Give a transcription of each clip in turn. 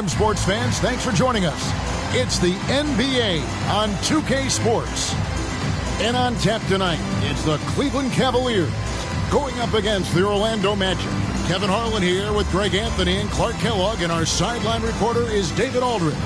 Welcome, sports fans. Thanks for joining us. It's the NBA on 2K Sports. And on tap tonight, it's the Cleveland Cavaliers going up against the Orlando Magic. Kevin Harlan here with Greg Anthony and Clark Kellogg, and our sideline reporter is David Aldridge.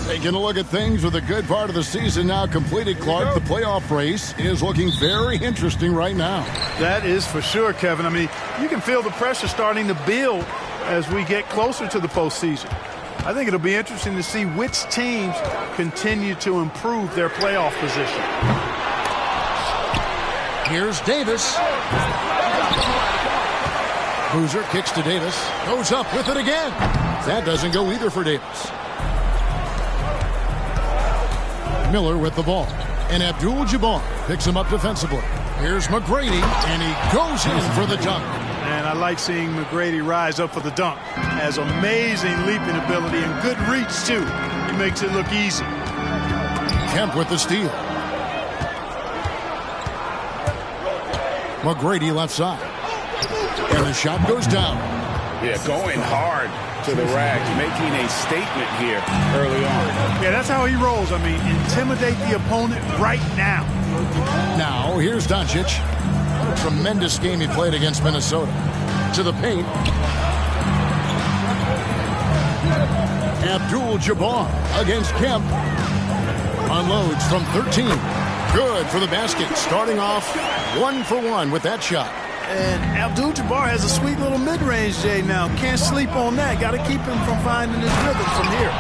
Taking a look at things with a good part of the season now completed, Clark. The playoff race is looking very interesting right now. That is for sure, Kevin. I mean, you can feel the pressure starting to build as we get closer to the postseason. I think it'll be interesting to see which teams continue to improve their playoff position. Here's Davis. Boozer kicks to Davis. Goes up with it again. That doesn't go either for Davis. Miller with the ball, and Abdul-Jabbar picks him up defensively. Here's McGrady, and he goes in for the dunk. And I like seeing McGrady rise up for the dunk. Has amazing leaping ability and good reach, too. He makes it look easy. Kemp with the steal. McGrady left side. And the shot goes down. Yeah, going hard to the rack, making a statement here early on. Yeah, that's how he rolls. I mean, intimidate the opponent right now. Now, here's Doncic. What a tremendous game he played against Minnesota. To the paint. Abdul-Jabbar against Kemp. Unloads from 13. Good for the basket. Starting off 1 for 1 with that shot. And Abdul-Jabbar has a sweet little mid-range, Jay, now. Can't sleep on that. Got to keep him from finding his rhythm from here.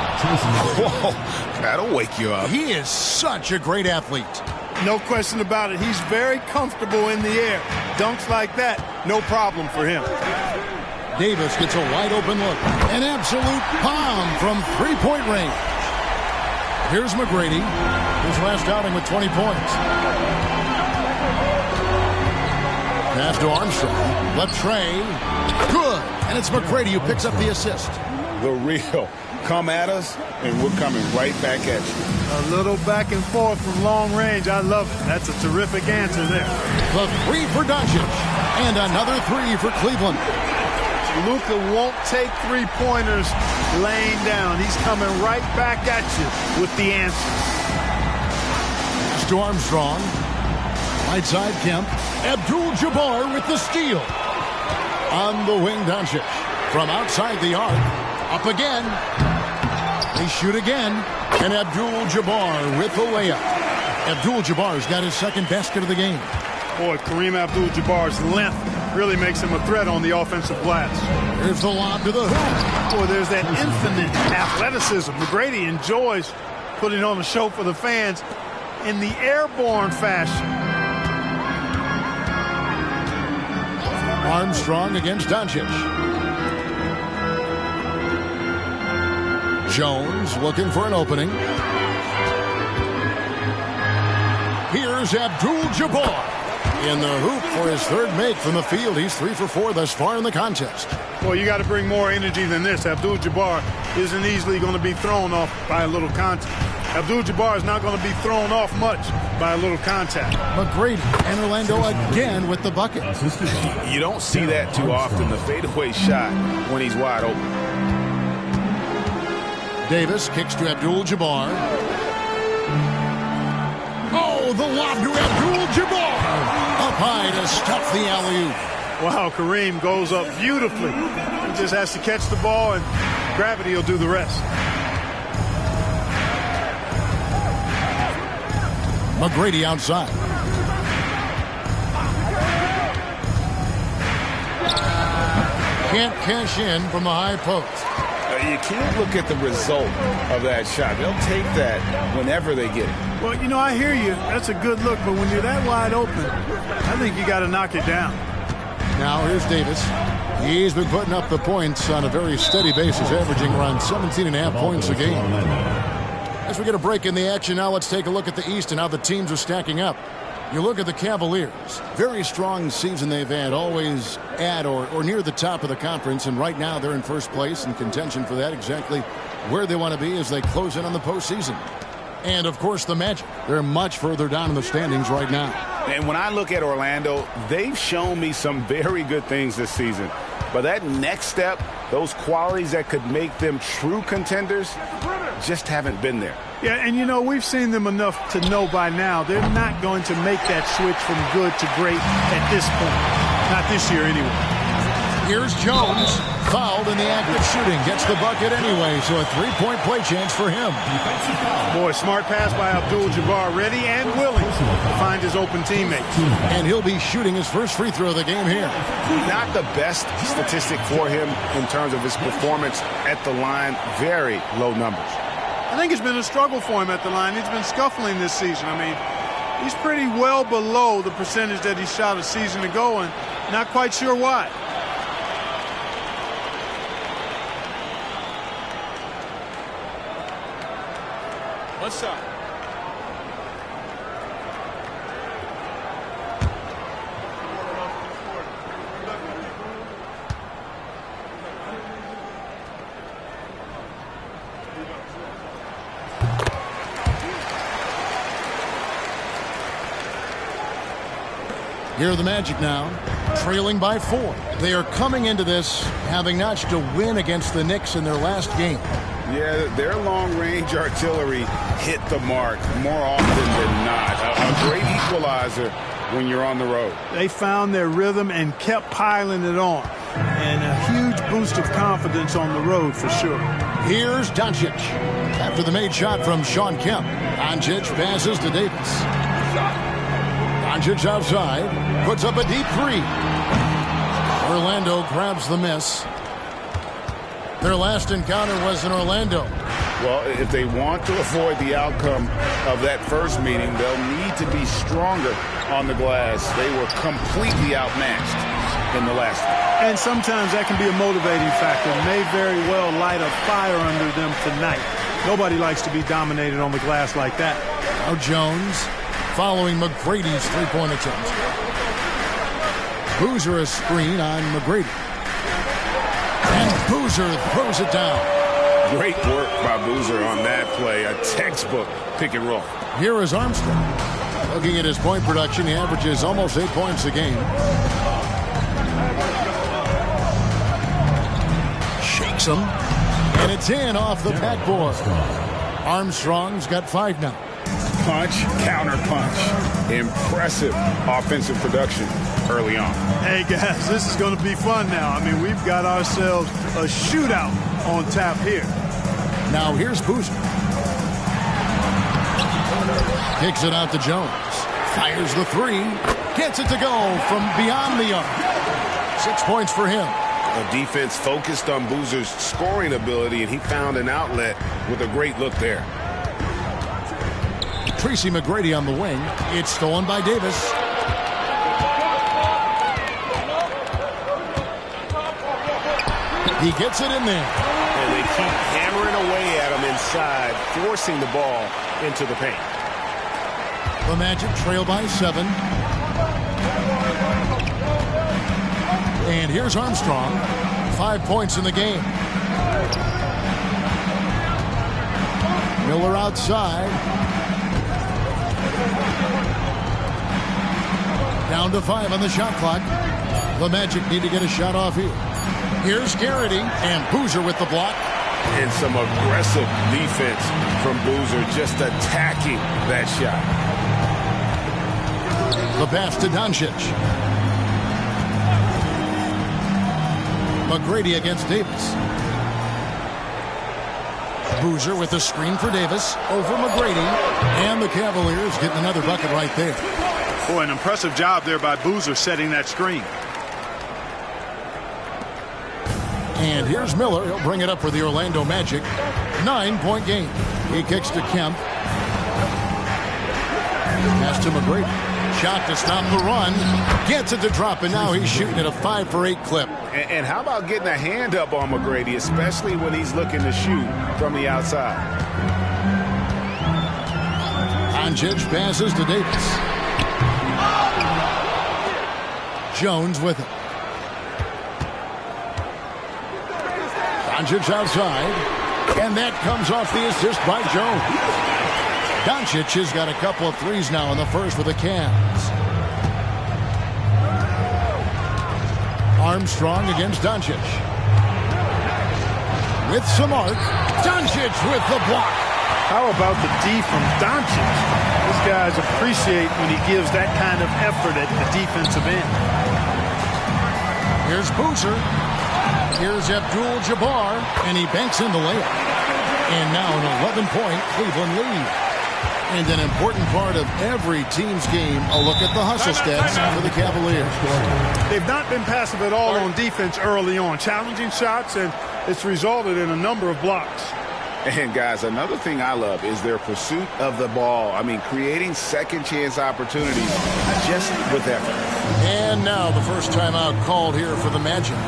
Whoa, that'll wake you up. He is such a great athlete. No question about it. He's very comfortable in the air. Dunks like that, no problem for him. Davis gets a wide-open look. An absolute bomb from three-point range. Here's McGrady. His last outing with 20 points. Pass to Armstrong. Left Trey. Good. And it's McGrady who picks up the assist. The real. Come at us, and we're coming right back at you. A little back and forth from long range. I love it. That's a terrific answer there. The three for Doncic. And another three for Cleveland. Luka won't take three-pointers laying down. He's coming right back at you with the answer. Pass to Armstrong. Right side, Kemp. Abdul-Jabbar with the steal. On the wing, Doncic. From outside the arc. Up again. They shoot again. And Abdul-Jabbar with the layup. Abdul-Jabbar's got his second basket of the game. Boy, Kareem Abdul-Jabbar's length really makes him a threat on the offensive glass. Here's the lob to the hoop. Boy, there's that infinite athleticism. McGrady enjoys putting on a show for the fans in the airborne fashion. Armstrong against Doncic. Jones looking for an opening. Here's Abdul-Jabbar in the hoop for his third make from the field. He's 3 for 4 thus far in the contest. Well, you got to bring more energy than this. Abdul-Jabbar isn't easily going to be thrown off by a little contact. Abdul-Jabbar is not going to be thrown off much by a little contact. McGrady and Orlando again with the bucket. You don't see that too often, the fadeaway shot when he's wide open. Davis kicks to Abdul-Jabbar. Oh, the lob to Abdul-Jabbar. Up high to stuff the alley-oop. Wow, Kareem goes up beautifully. He just has to catch the ball, and gravity will do the rest. McGrady outside. Can't cash in from the high post. You can't look at the result of that shot. They'll take that whenever they get it. Well, you know, I hear you. That's a good look, but when you're that wide open, I think you got to knock it down. Now here's Davis. He's been putting up the points on a very steady basis, averaging around 17.5 points a game. As we get a break in the action now, let's take a look at the East and how the teams are stacking up. You look at the Cavaliers. Very strong season they've had, always at or near the top of the conference, and right now they're in first place in contention for that, exactly where they want to be as they close in on the postseason. And, of course, the Magic. They're much further down in the standings right now. And when I look at Orlando, they've shown me some very good things this season. But that next step, those qualities that could make them true contenders, just haven't been there. Yeah, and, you know, we've seen them enough to know by now they're not going to make that switch from good to great at this point. Not this year, anyway. Here's Jones, fouled in the act of shooting. Gets the bucket anyway, so a three-point play chance for him. Boy, smart pass by Abdul-Jabbar, ready and willing to find his open teammates. And he'll be shooting his first free throw of the game here. Not the best statistic for him in terms of his performance at the line. Very low numbers. I think it's been a struggle for him at the line. He's been scuffling this season. I mean, he's pretty well below the percentage that he shot a season ago, and not quite sure why. What's up? Here are the Magic now, trailing by 4. They are coming into this having notched a win against the Knicks in their last game. Yeah, their long-range artillery hit the mark more often than not. A great equalizer when you're on the road. They found their rhythm and kept piling it on. And a huge boost of confidence on the road for sure. Here's Doncic. After the made shot from Shawn Kemp, Doncic passes to Davis. Doncic outside, puts up a deep three. Orlando grabs the miss. Their last encounter was in Orlando. Well, if they want to avoid the outcome of that first meeting, they'll need to be stronger on the glass. They were completely outmatched in the last one. And sometimes that can be a motivating factor. May very well light a fire under them tonight. Nobody likes to be dominated on the glass like that. Now Jones following McGrady's three-point attempt. Boozer a screen on McGrady. And Boozer throws it down. Great work by Boozer on that play. A textbook pick and roll. Here is Armstrong. Looking at his point production, he averages almost 8 points a game. Shakes him. And it's in off the backboard. Armstrong's got 5 now. Punch, counter punch. Impressive offensive production early on. Hey, guys, this is going to be fun now. I mean, we've got ourselves a shootout on tap here. Now here's Boozer. Kicks it out to Jones. Fires the three. Gets it to go from beyond the arc. 6 points for him. The defense focused on Boozer's scoring ability, and he found an outlet with a great look there. Tracy McGrady on the wing. It's stolen by Davis. He gets it in there. And they keep hammering away at him inside, forcing the ball into the paint. The Magic trail by 7. And here's Armstrong. 5 points in the game. Miller outside. Down to 5 on the shot clock. The Magic need to get a shot off here. Here's Garrity and Boozer with the block. And some aggressive defense from Boozer, just attacking that shot. The pass to Doncic. McGrady against Davis. Boozer with the screen for Davis over McGrady. And the Cavaliers getting another bucket right there. Boy, an impressive job there by Boozer setting that screen. And here's Miller. He'll bring it up for the Orlando Magic. 9-point game. He kicks to Kemp. Pass to McGrady. Shot to stop the run. Gets it to drop, and now he's shooting at a 5-for-8 clip. And how about getting a hand up on McGrady, especially when he's looking to shoot from the outside? Doncic passes to Davis. Jones with it. Doncic outside. And that comes off the assist by Jones. Doncic has got a couple of threes now in the first for the Cavs. Armstrong against Doncic. With some arc. Doncic with the block. How about the D from Doncic? These guys appreciate when he gives that kind of effort at the defensive end. Here's Boozer. Here's Abdul-Jabbar, and he banks in the layup. And now an 11-point Cleveland lead. And an important part of every team's game, a look at the hustle stats for the Cavaliers. They've not been passive at all on defense early on. Challenging shots, and it's resulted in a number of blocks. And, guys, another thing I love is their pursuit of the ball. I mean, creating second-chance opportunities just with effort. And now the first timeout called here for the Magic.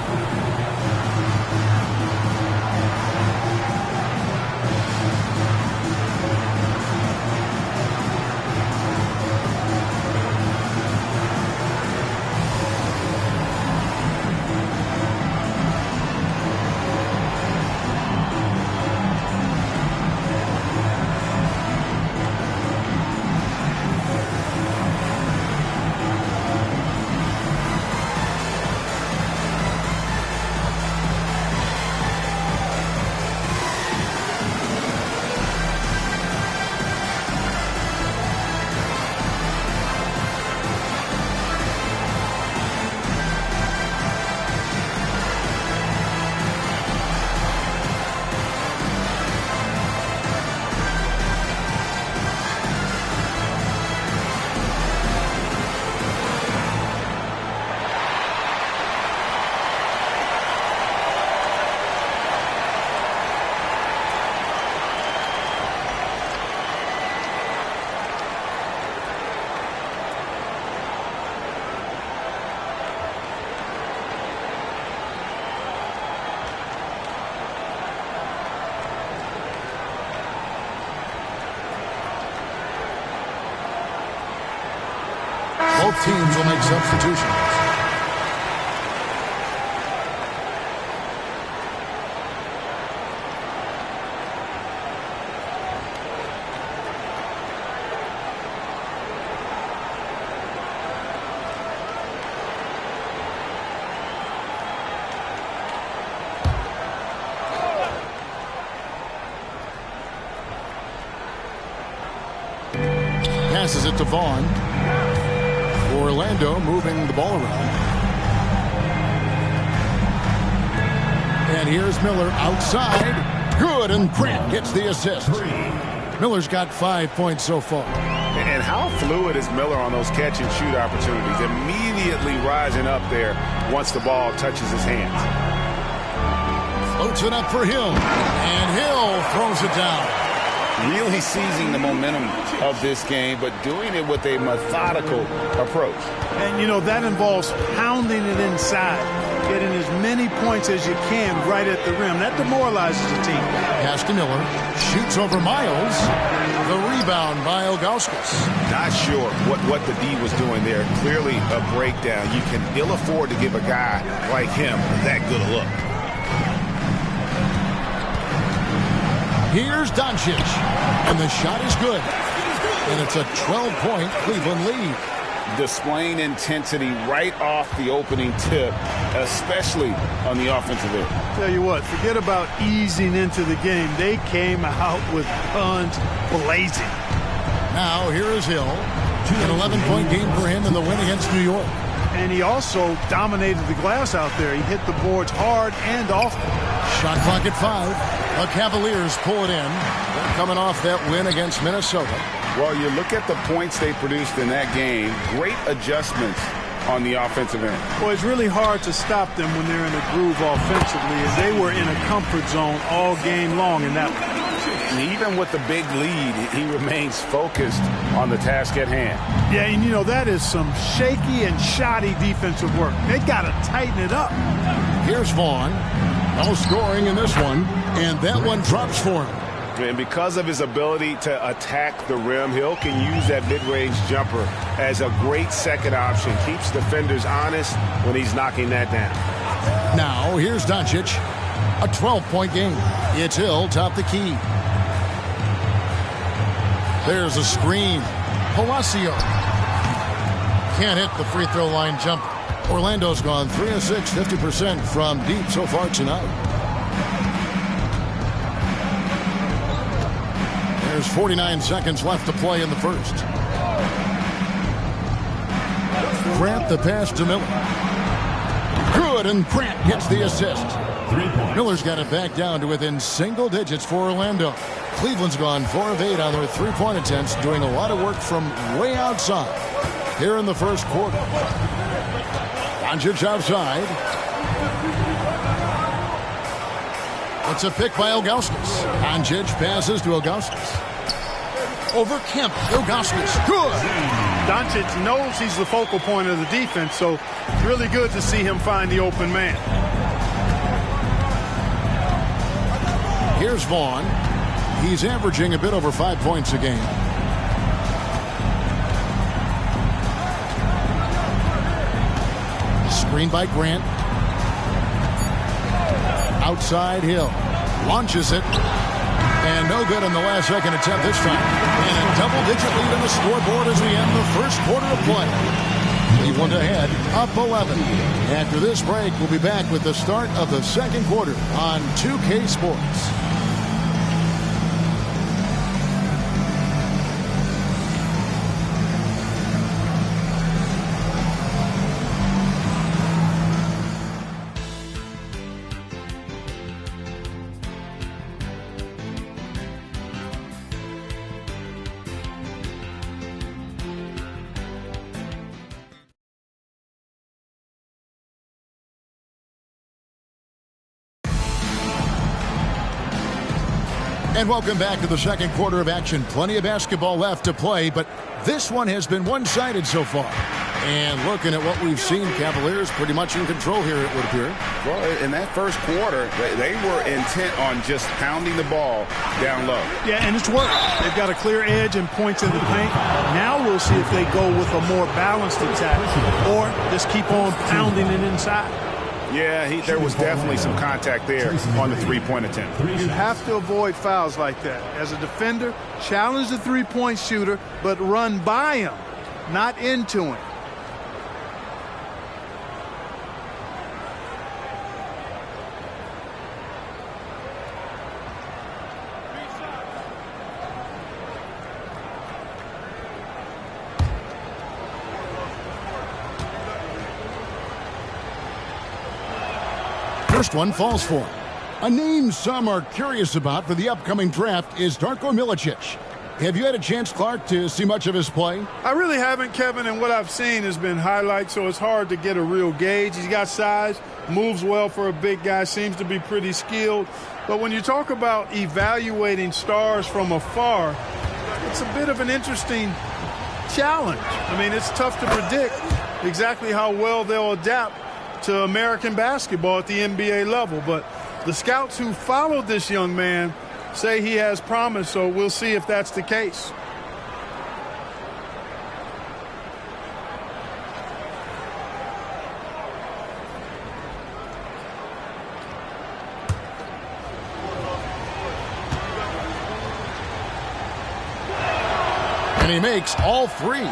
Both teams will make substitutions. Passes it to Vaughn. Orlando moving the ball around. And here's Miller outside. Good, and Grant gets the assist. Miller's got 5 points so far. And how fluid is Miller on those catch-and-shoot opportunities? Immediately rising up there once the ball touches his hands. Floats it up for Hill. And Hill throws it down. Really seizing the momentum of this game, but doing it with a methodical approach. And, you know, that involves pounding it inside, getting as many points as you can right at the rim. That demoralizes a team. Pass to Miller. Shoots over Miles. The rebound by Ilgauskas. Not sure what the D was doing there. Clearly a breakdown. You can ill afford to give a guy like him that good a look. Here's Doncic, and the shot is good. And it's a 12-point Cleveland lead. Displaying intensity right off the opening tip, especially on the offensive end. Tell you what, forget about easing into the game. They came out with guns blazing. Now here is Hill. An 11-point game for him in the win against New York. And he also dominated the glass out there. He hit the boards hard and often. Shot clock at 5. The Cavaliers pull it in. They're coming off that win against Minnesota. Well, you look at the points they produced in that game. Great adjustments on the offensive end. Well, it's really hard to stop them when they're in a groove offensively, and they were in a comfort zone all game long in that one. And even with the big lead, he remains focused on the task at hand. Yeah, and you know, that is some shaky and shoddy defensive work. They got to tighten it up. Here's Vaughn. No scoring in this one, and that one drops for him. And because of his ability to attack the rim, Hill can use that mid-range jumper as a great second option. Keeps defenders honest when he's knocking that down. Now, here's Doncic. A 12-point game. It's Hill top the key. There's a screen. Palacio can't hit the free throw line jumper. Orlando's gone 3 of 6, 50% from deep so far tonight. There's 49 seconds left to play in the first. Grant the pass to Miller. Good, and Grant gets the assist. Miller's got it back down to within single digits for Orlando. Cleveland's gone 4 of 8 on their three-point attempts, doing a lot of work from way outside here in the first quarter. Doncic outside. It's a pick by Ilgauskas. Doncic passes to Ilgauskas. Over Kemp. Ilgauskas. Good. Doncic knows he's the focal point of the defense, so really good to see him find the open man. Here's Vaughn. He's averaging a bit over 5 points a game. Screen by Grant. Outside Hill. Launches it. And no good on the last second attempt this time. And a double-digit lead on the scoreboard as we end the first quarter of play. Cleveland ahead, up 11. After this break, we'll be back with the start of the second quarter on 2K Sports. And welcome back to the second quarter of action. Plenty of basketball left to play, but this one has been one-sided so far. And looking at what we've seen, Cavaliers pretty much in control here, it would appear. Well, in that first quarter, they were intent on just pounding the ball down low. Yeah, and it's worked. They've got a clear edge and points in the paint. Now we'll see if they go with a more balanced attack or just keep on pounding it inside. Yeah, there was definitely some contact there on the three-point attempt. You have to avoid fouls like that. As a defender, challenge the three-point shooter, but run by him, not into him. First one falls for him. A name some are curious about for the upcoming draft is Darko Milicic. Have you had a chance, Clark, to see much of his play? I really haven't, Kevin, and what I've seen has been highlights, so it's hard to get a real gauge. He's got size, moves well for a big guy, seems to be pretty skilled. But when you talk about evaluating stars from afar, it's a bit of an interesting challenge. I mean, it's tough to predict exactly how well they'll adapt to American basketball at the NBA level. But the scouts who followed this young man say he has promise, so we'll see if that's the case. And he makes all three.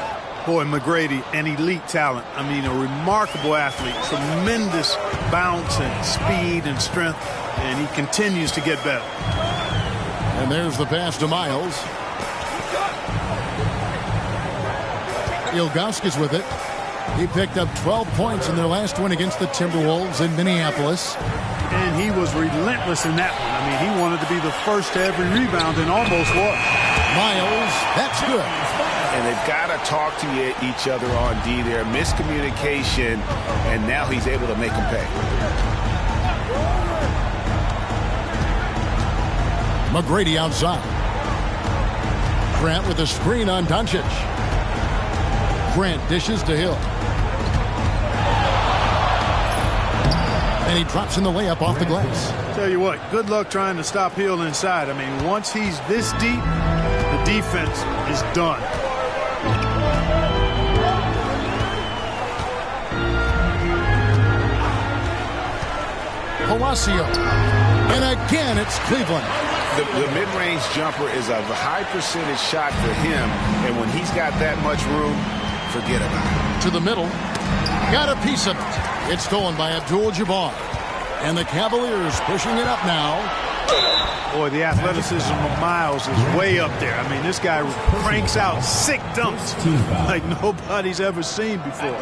Boy, McGrady, an elite talent. I mean, a remarkable athlete, tremendous bounce and speed and strength, and he continues to get better. And there's the pass to Miles. Ilgauskas with it. He picked up 12 points in their last win against the Timberwolves in Minneapolis. And he was relentless in that one. I mean, he wanted to be the first to every rebound and almost was. Miles, that's good. And they've got to talk to each other on D there. Miscommunication, and now he's able to make them pay. McGrady outside. Grant with a screen on Doncic. Grant dishes to Hill. And he drops in the layup off the glass. Tell you what, good luck trying to stop Hill inside. I mean, once he's this deep, the defense is done. Palacio. And again, it's Cleveland. The mid-range jumper is a high percentage shot for him, and when he's got that much room, forget about it. To the middle. Got a piece of it. It's stolen by Abdul-Jabbar. And the Cavaliers pushing it up now. Boy, the athleticism of Miles is way up there. I mean, this guy cranks out sick dunks like nobody's ever seen before.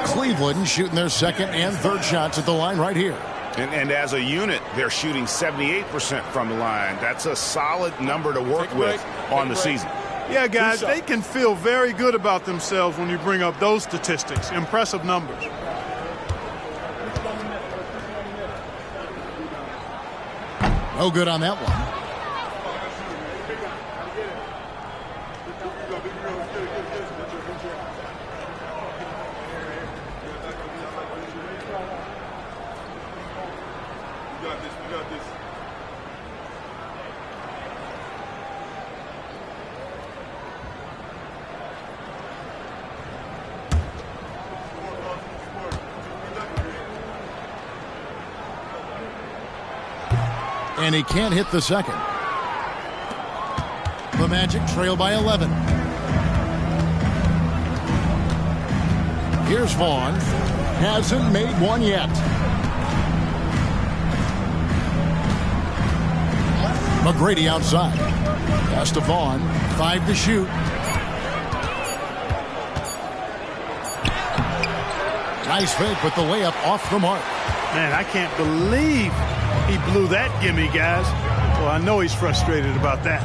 Cleveland shooting their second and third shots at the line right here. And as a unit, they're shooting 78% from the line. That's a solid number to work with on the season. Yeah, guys, they can feel very good about themselves when you bring up those statistics. Impressive numbers. No good on that one. And he can't hit the second. The Magic trail by 11. Here's Vaughn. Hasn't made one yet. McGrady outside. Pass to Vaughn. 5 to shoot. Nice fake with the layup off the mark. Man, I can't believe he blew that gimme, guys. Well, I know he's frustrated about that.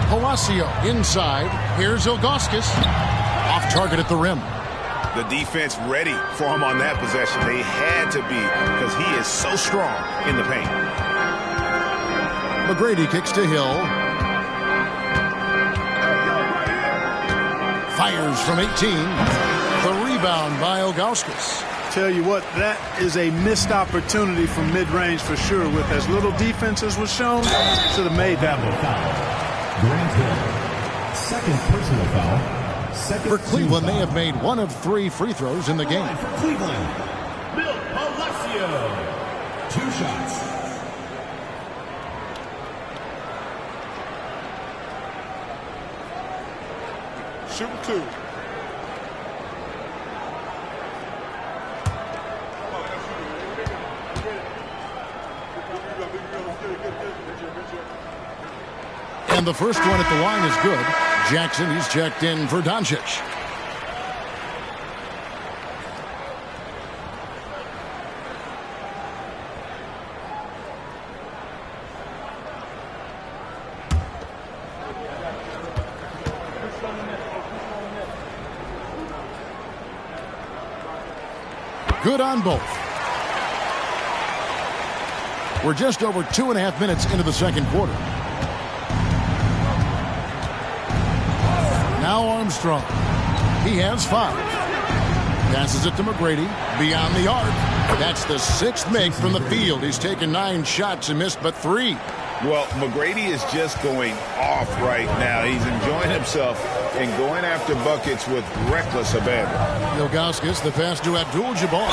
Palacio inside. Here's Ilgauskas. Off target at the rim. The defense ready for him on that possession. They had to be because he is so strong in the paint. McGrady kicks to Hill. Fires from 18. The rebound by Ilgauskas. Tell you what, that is a missed opportunity from mid-range for sure. With as little defense as was shown, should have made that one. Grant Hill, second personal foul. For Cleveland, they have made 1 of 3 free throws in the game. For Cleveland, Bill Palacio, 2 shots. Shooting 2. And the first one at the line is good. Jackson, he's checked in for Doncic. Good on both. We're just over 2.5 minutes into the second quarter. Now Armstrong. He has 5. Passes it to McGrady. Beyond the arc. That's the 6th make from the field. He's taken 9 shots and missed but 3. Well, McGrady is just going off right now. He's enjoying himself and going after buckets with reckless abandon. Ilgauskas, the pass to Abdul-Jabbar.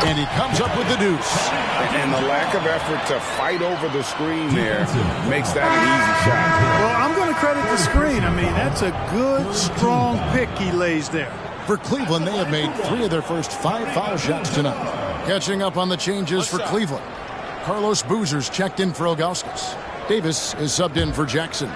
And he comes up with the deuce. And the lack of effort to fight over the screen there makes that an easy shot. Well, I'm going to credit the screen. I mean, that's a good, strong pick he lays there. For Cleveland, they have made 3 of their first 5 foul shots tonight. Catching up on the changes for Cleveland. Carlos Boozer's checked in for Ilgauskas. Davis is subbed in for Jackson.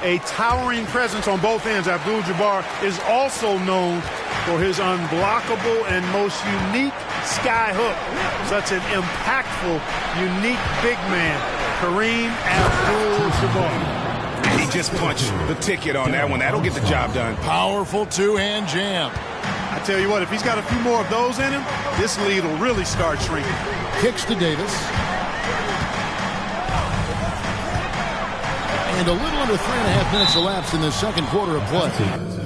A towering presence on both ends. Abdul-Jabbar is also known for his unblockable and most unique sky hook. Such an impactful, unique big man, Kareem Abdul-Jabbar. He just punched the ticket on that one. That'll get the job done. Powerful 2-hand jam. I tell you what, if he's got a few more of those in him, this lead will really start shrinking. Kicks to Davis. And a little under 3.5 minutes elapsed in the second quarter of play.